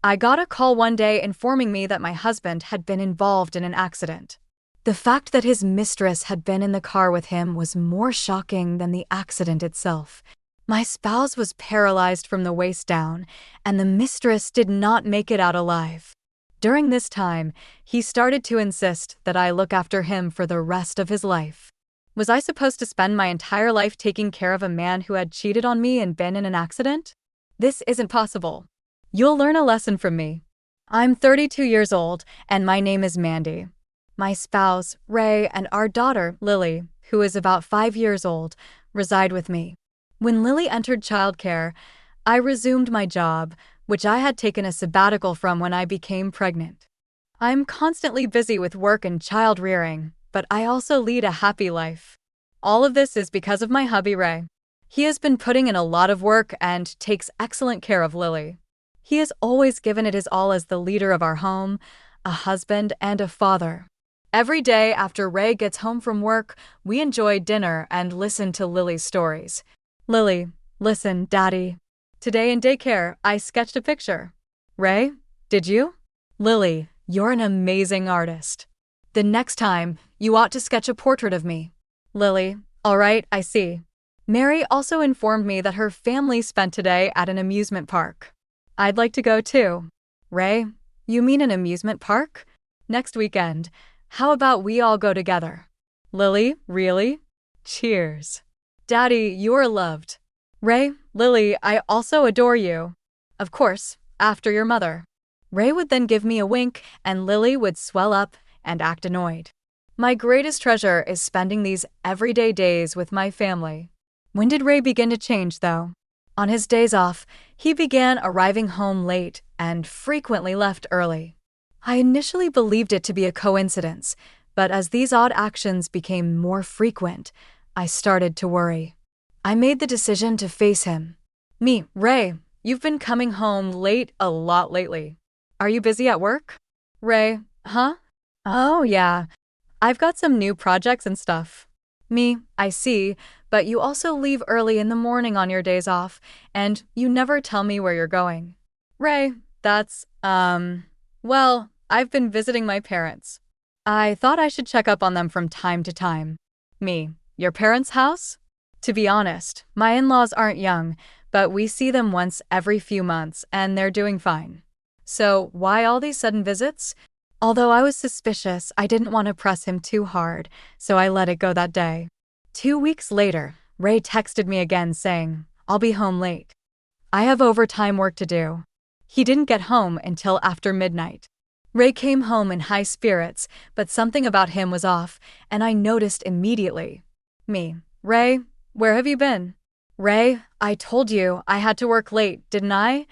I got a call one day informing me that my husband had been involved in an accident. The fact that his mistress had been in the car with him was more shocking than the accident itself. My spouse was paralyzed from the waist down, and the mistress did not make it out alive. During this time, he started to insist that I look after him for the rest of his life. Was I supposed to spend my entire life taking care of a man who had cheated on me and been in an accident? This isn't possible. You'll learn a lesson from me. I'm 32 years old, and my name is Mandy. My spouse, Ray, and our daughter, Lily, who is about 5 years old, reside with me. When Lily entered childcare, I resumed my job, which I had taken a sabbatical from when I became pregnant. I'm constantly busy with work and child rearing, but I also lead a happy life. All of this is because of my hubby Ray. He has been putting in a lot of work and takes excellent care of Lily. He has always given it his all as the leader of our home, a husband, and a father. Every day after Ray gets home from work, we enjoy dinner and listen to Lily's stories. Lily, listen, Daddy. Today in daycare, I sketched a picture. Ray, did you? Lily, you're an amazing artist. The next time, you ought to sketch a portrait of me. Lily, all right, I see. Mary also informed me that her family spent today at an amusement park. I'd like to go too. Ray, you mean an amusement park? Next weekend. How about we all go together? Lily, really? Cheers. Daddy, you're loved. Ray, Lily, I also adore you. Of course, after your mother. Ray would then give me a wink, and Lily would swell up and act annoyed. My greatest treasure is spending these everyday days with my family. When did Ray begin to change, though? On his days off, he began arriving home late and frequently left early. I initially believed it to be a coincidence, but as these odd actions became more frequent, I started to worry. I made the decision to face him. Ray, you've been coming home late a lot lately. Are you busy at work? Ray, huh? Oh, yeah. I've got some new projects and stuff. I see, but you also leave early in the morning on your days off, and you never tell me where you're going. Ray, that's, well, I've been visiting my parents. I thought I should check up on them from time to time. Your parents' house? To be honest, my in-laws aren't young, but we see them once every few months, and they're doing fine. So, why all these sudden visits? Although I was suspicious, I didn't want to press him too hard, so I let it go that day. 2 weeks later, Ray texted me again saying, I'll be home late. I have overtime work to do. He didn't get home until after midnight. Ray came home in high spirits, but something about him was off, and I noticed immediately. Ray, where have you been? Ray, I told you I had to work late, didn't I?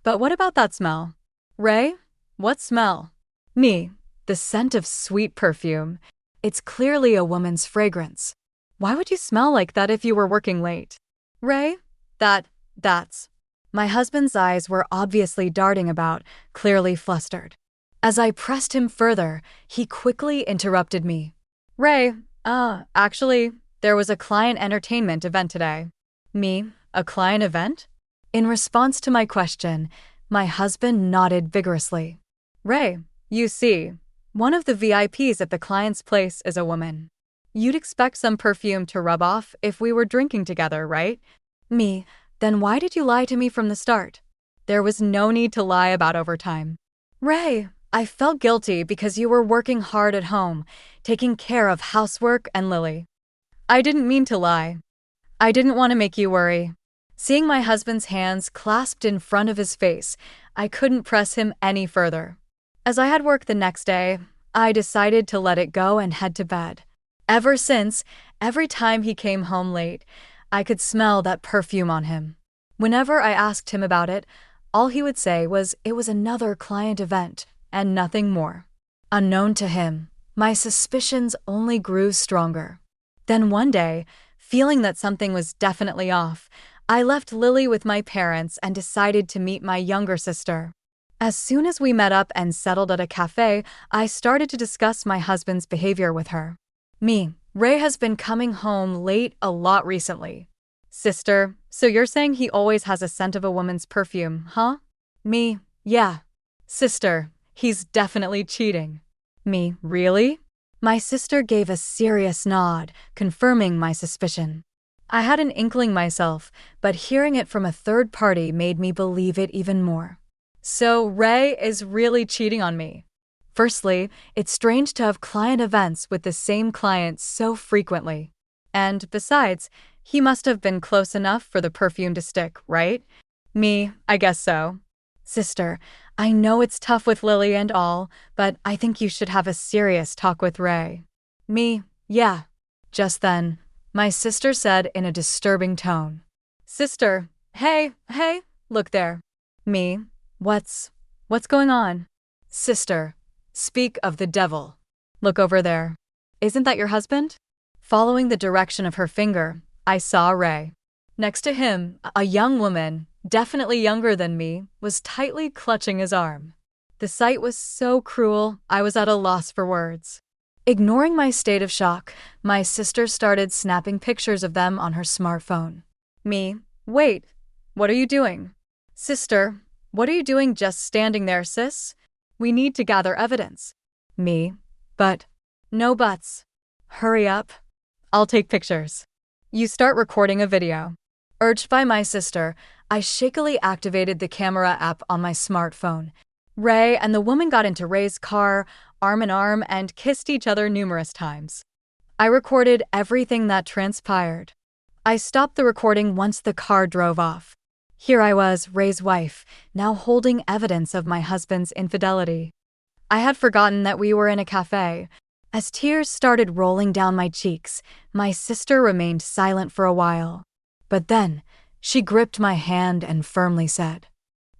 But what about that smell? Ray, what smell? The scent of sweet perfume. It's clearly a woman's fragrance. Why would you smell like that if you were working late? Ray, that's. My husband's eyes were obviously darting about, clearly flustered. As I pressed him further, he quickly interrupted me. Ray, actually, there was a client entertainment event today. A client event? In response to my question, my husband nodded vigorously. Ray, you see, one of the VIPs at the client's place is a woman. You'd expect some perfume to rub off if we were drinking together, right? Then why did you lie to me from the start? There was no need to lie about overtime. Ray, I felt guilty because you were working hard at home, taking care of housework and Lily. I didn't mean to lie. I didn't want to make you worry. Seeing my husband's hands clasped in front of his face, I couldn't press him any further. As I had work the next day, I decided to let it go and head to bed. Ever since, every time he came home late, I could smell that perfume on him. Whenever I asked him about it, all he would say was it was another client event and nothing more. Unknown to him, my suspicions only grew stronger. Then one day, feeling that something was definitely off, I left Lily with my parents and decided to meet my younger sister. As soon as we met up and settled at a cafe, I started to discuss my husband's behavior with her. Ray has been coming home late a lot recently. Sister, so you're saying he always has a scent of a woman's perfume, huh? Yeah. Sister, he's definitely cheating. Me, really? My sister gave a serious nod, confirming my suspicion. I had an inkling myself, but hearing it from a third party made me believe it even more. So Ray is really cheating on me. Firstly, it's strange to have client events with the same client so frequently. And besides, he must have been close enough for the perfume to stick, right? Me, I guess so. Sister, I know it's tough with Lily and all, but I think you should have a serious talk with Ray. Me, yeah. Just then, my sister said in a disturbing tone. Sister, hey, look there. Me, what's going on? Sister, speak of the devil. Look over there. Isn't that your husband? Following the direction of her finger, I saw Ray. Next to him, a young woman, definitely younger than me, was tightly clutching his arm. The sight was so cruel, I was at a loss for words. Ignoring my state of shock, my sister started snapping pictures of them on her smartphone. Me, wait, what are you doing? Sister, what are you doing just standing there, sis? We need to gather evidence. Me, but, no buts. Hurry up. I'll take pictures. You start recording a video. Urged by my sister, I shakily activated the camera app on my smartphone. Ray and the woman got into Ray's car, arm in arm, and kissed each other numerous times. I recorded everything that transpired. I stopped the recording once the car drove off. Here I was, Ray's wife, now holding evidence of my husband's infidelity. I had forgotten that we were in a cafe. As tears started rolling down my cheeks, my sister remained silent for a while. But then, she gripped my hand and firmly said,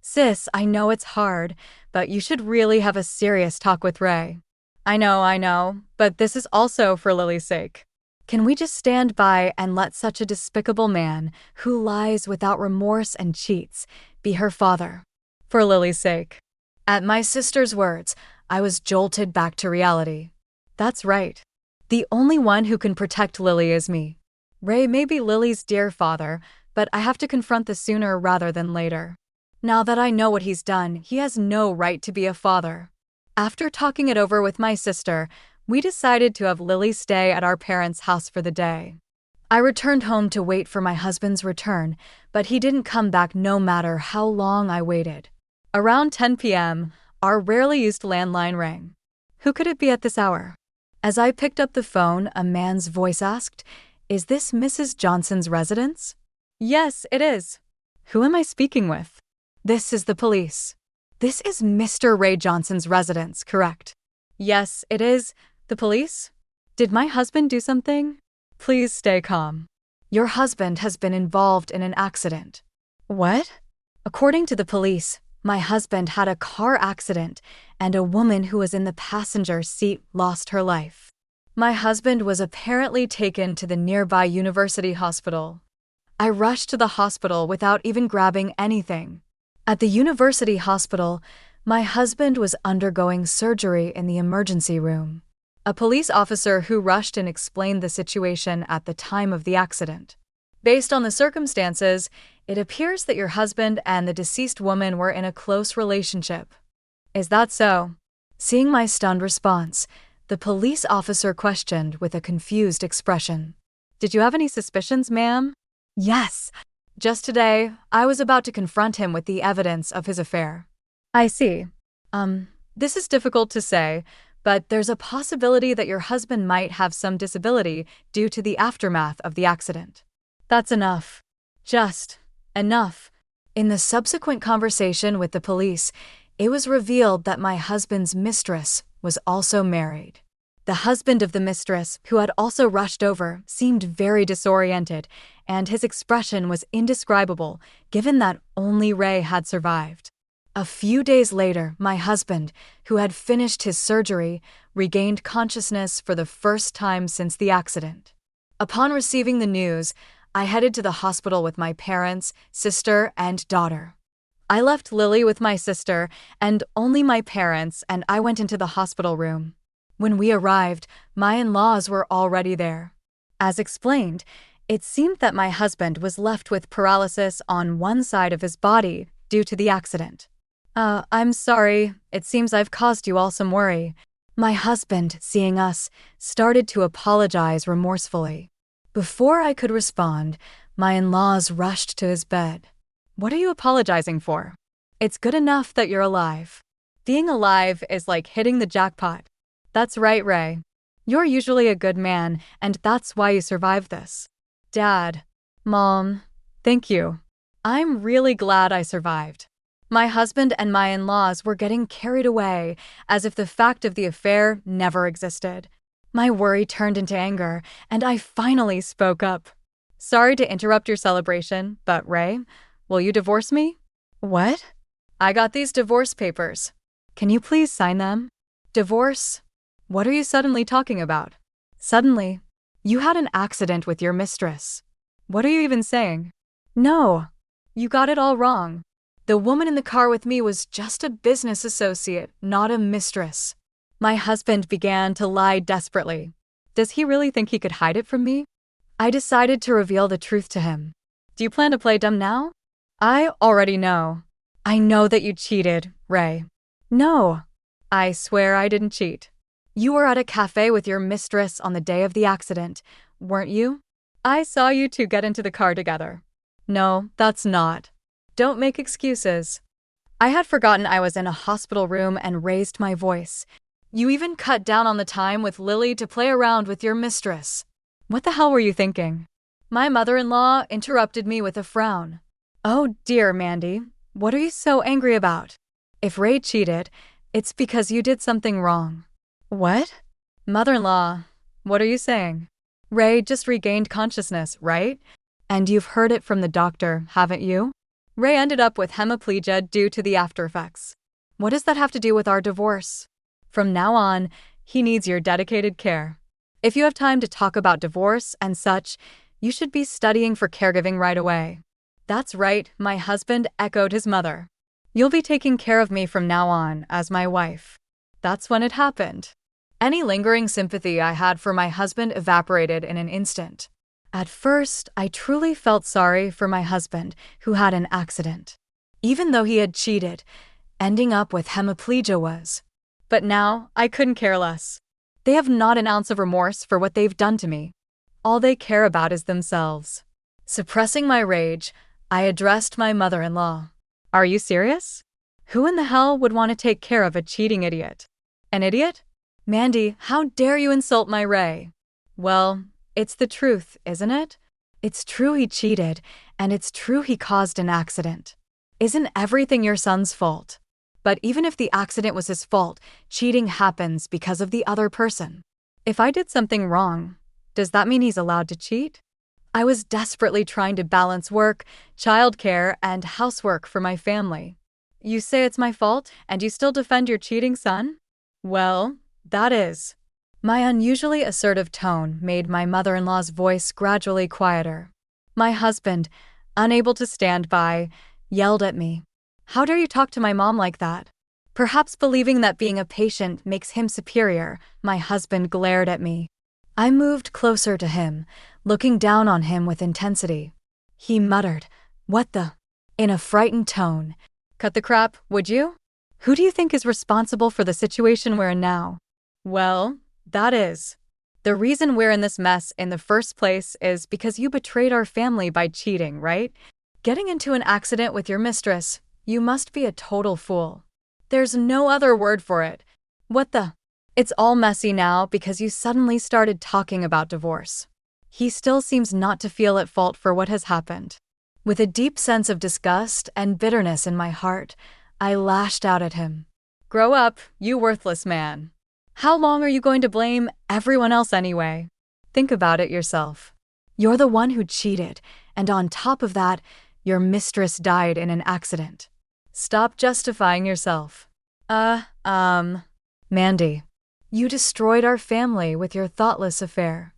Sis, I know it's hard, but you should really have a serious talk with Ray. I know, but this is also for Lily's sake. Can we just stand by and let such a despicable man, who lies without remorse and cheats, be her father? For Lily's sake. At my sister's words, I was jolted back to reality. That's right. The only one who can protect Lily is me. Ray may be Lily's dear father, but I have to confront this sooner rather than later. Now that I know what he's done, he has no right to be a father. After talking it over with my sister, we decided to have Lily stay at our parents' house for the day. I returned home to wait for my husband's return, but he didn't come back no matter how long I waited. Around 10 p.m., our rarely used landline rang. Who could it be at this hour? As I picked up the phone, a man's voice asked, Is this Mrs. Johnson's residence? Yes, it is. Who am I speaking with? This is the police. This is Mr. Ray Johnson's residence, correct? Yes, it is. The police? Did my husband do something? Please stay calm. Your husband has been involved in an accident. What? According to the police, my husband had a car accident and a woman who was in the passenger seat lost her life. My husband was apparently taken to the nearby university hospital. I rushed to the hospital without even grabbing anything. At the university hospital, my husband was undergoing surgery in the emergency room. A police officer who rushed and explained the situation at the time of the accident. Based on the circumstances, it appears that your husband and the deceased woman were in a close relationship. Is that so? Seeing my stunned response, the police officer questioned with a confused expression. Did you have any suspicions, ma'am? Yes. Just today, I was about to confront him with the evidence of his affair. I see. This is difficult to say, but there's a possibility that your husband might have some disability due to the aftermath of the accident. That's enough. Just enough. In the subsequent conversation with the police, it was revealed that my husband's mistress was also married. The husband of the mistress, who had also rushed over, seemed very disoriented, and his expression was indescribable, given that only Ray had survived. A few days later, my husband, who had finished his surgery, regained consciousness for the first time since the accident. Upon receiving the news, I headed to the hospital with my parents, sister, and daughter. I left Lily with my sister and only my parents, and I went into the hospital room. When we arrived, my in-laws were already there. As explained, it seemed that my husband was left with paralysis on one side of his body due to the accident. I'm sorry. It seems I've caused you all some worry. My husband, seeing us, started to apologize remorsefully. Before I could respond, my in-laws rushed to his bed. What are you apologizing for? It's good enough that you're alive. Being alive is like hitting the jackpot. That's right, Ray. You're usually a good man, and that's why you survived this. Dad. Mom. Thank you. I'm really glad I survived. My husband and my in-laws were getting carried away, as if the fact of the affair never existed. My worry turned into anger, and I finally spoke up. Sorry to interrupt your celebration, but Ray, will you divorce me? What? I got these divorce papers. Can you please sign them? Divorce? What are you suddenly talking about? Suddenly? You had an accident with your mistress. What are you even saying? No. You got it all wrong. The woman in the car with me was just a business associate, not a mistress. My husband began to lie desperately. Does he really think he could hide it from me? I decided to reveal the truth to him. Do you plan to play dumb now? I already know. I know that you cheated, Ray. No. I swear I didn't cheat. You were at a cafe with your mistress on the day of the accident, weren't you? I saw you two get into the car together. No, that's not. Don't make excuses. I had forgotten I was in a hospital room and raised my voice. You even cut down on the time with Lily to play around with your mistress. What the hell were you thinking? My mother-in-law interrupted me with a frown. Oh dear, Mandy, what are you so angry about? If Ray cheated, it's because you did something wrong. What? Mother-in-law, what are you saying? Ray just regained consciousness, right? And you've heard it from the doctor, haven't you? Ray ended up with hemiplegia due to the aftereffects. What does that have to do with our divorce? From now on, he needs your dedicated care. If you have time to talk about divorce and such, you should be studying for caregiving right away. That's right, my husband echoed his mother. You'll be taking care of me from now on as my wife. That's when it happened. Any lingering sympathy I had for my husband evaporated in an instant. At first, I truly felt sorry for my husband, who had an accident. Even though he had cheated, ending up with hemiplegia was. But now, I couldn't care less. They have not an ounce of remorse for what they've done to me. All they care about is themselves. Suppressing my rage, I addressed my mother-in-law. Are you serious? Who in the hell would want to take care of a cheating idiot? An idiot? Mandy, how dare you insult my Ray? Well, it's the truth, isn't it? It's true he cheated, and it's true he caused an accident. Isn't everything your son's fault? But even if the accident was his fault, cheating happens because of the other person. If I did something wrong, does that mean he's allowed to cheat? I was desperately trying to balance work, childcare, and housework for my family. You say it's my fault, and you still defend your cheating son? Well, that is. My unusually assertive tone made my mother-in-law's voice gradually quieter. My husband, unable to stand by, yelled at me. How dare you talk to my mom like that? Perhaps believing that being a patient makes him superior, my husband glared at me. I moved closer to him, looking down on him with intensity. He muttered, "What the?" in a frightened tone. Cut the crap, would you? Who do you think is responsible for the situation we're in now? Well, that is. The reason we're in this mess in the first place is because you betrayed our family by cheating, right? Getting into an accident with your mistress, you must be a total fool. There's no other word for it. What the? It's all messy now because you suddenly started talking about divorce. He still seems not to feel at fault for what has happened. With a deep sense of disgust and bitterness in my heart, I lashed out at him. Grow up, you worthless man. How long are you going to blame everyone else anyway? Think about it yourself. You're the one who cheated, and on top of that, your mistress died in an accident. Stop justifying yourself. Mandy, you destroyed our family with your thoughtless affair.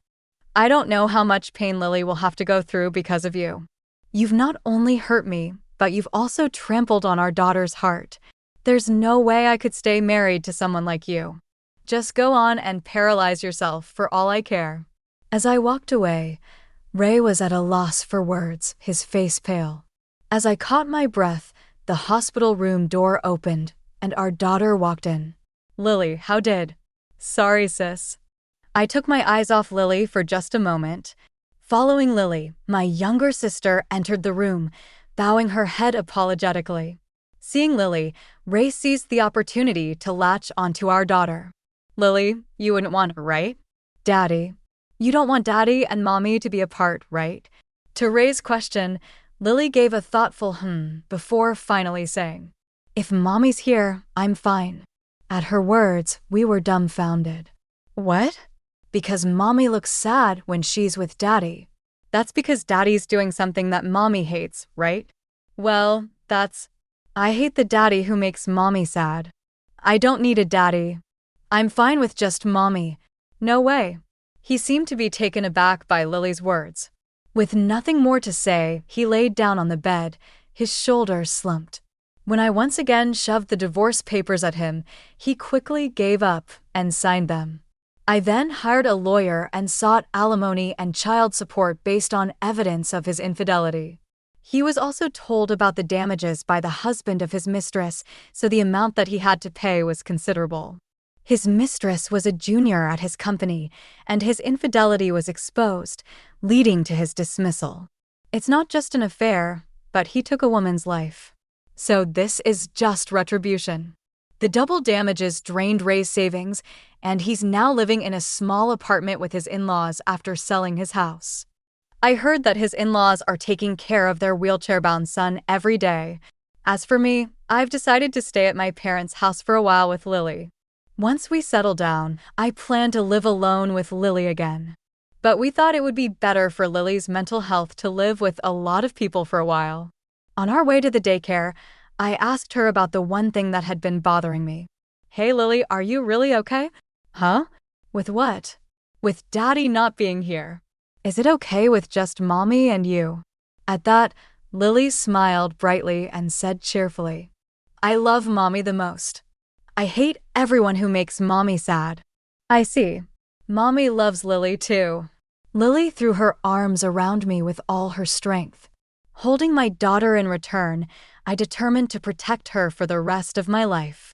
I don't know how much pain Lily will have to go through because of you. You've not only hurt me, but you've also trampled on our daughter's heart. There's no way I could stay married to someone like you. Just go on and paralyze yourself for all I care. As I walked away, Ray was at a loss for words, his face pale. As I caught my breath, the hospital room door opened, and our daughter walked in. "Lily, how did?" "Sorry, sis." I took my eyes off Lily for just a moment. Following Lily, my younger sister entered the room, bowing her head apologetically. Seeing Lily, Ray seized the opportunity to latch onto our daughter. "Lily, you wouldn't want her, right?" "Daddy. You don't want Daddy and Mommy to be apart, right?" To Ray's question, Lily gave a thoughtful before finally saying, "If Mommy's here, I'm fine." At her words, we were dumbfounded. "What?" "Because Mommy looks sad when she's with Daddy." "That's because Daddy's doing something that Mommy hates, right?" "Well, I hate the daddy who makes Mommy sad. I don't need a daddy. I'm fine with just Mommy." "No way." He seemed to be taken aback by Lily's words. With nothing more to say, he laid down on the bed, his shoulders slumped. When I once again shoved the divorce papers at him, he quickly gave up and signed them. I then hired a lawyer and sought alimony and child support based on evidence of his infidelity. He was also told about the damages by the husband of his mistress, so the amount that he had to pay was considerable. His mistress was a junior at his company, and his infidelity was exposed, leading to his dismissal. It's not just an affair, but he took a woman's life. So this is just retribution. The double damages drained Ray's savings, and he's now living in a small apartment with his in-laws after selling his house. I heard that his in-laws are taking care of their wheelchair-bound son every day. As for me, I've decided to stay at my parents' house for a while with Lily. Once we settle down, I plan to live alone with Lily again. But we thought it would be better for Lily's mental health to live with a lot of people for a while. On our way to the daycare, I asked her about the one thing that had been bothering me. "Hey Lily, are you really okay?" "Huh? With what?" "With Daddy not being here. Is it okay with just Mommy and you?" At that, Lily smiled brightly and said cheerfully, "I love Mommy the most. I hate everyone who makes Mommy sad." "I see. Mommy loves Lily too." Lily threw her arms around me with all her strength. Holding my daughter in return, I determined to protect her for the rest of my life.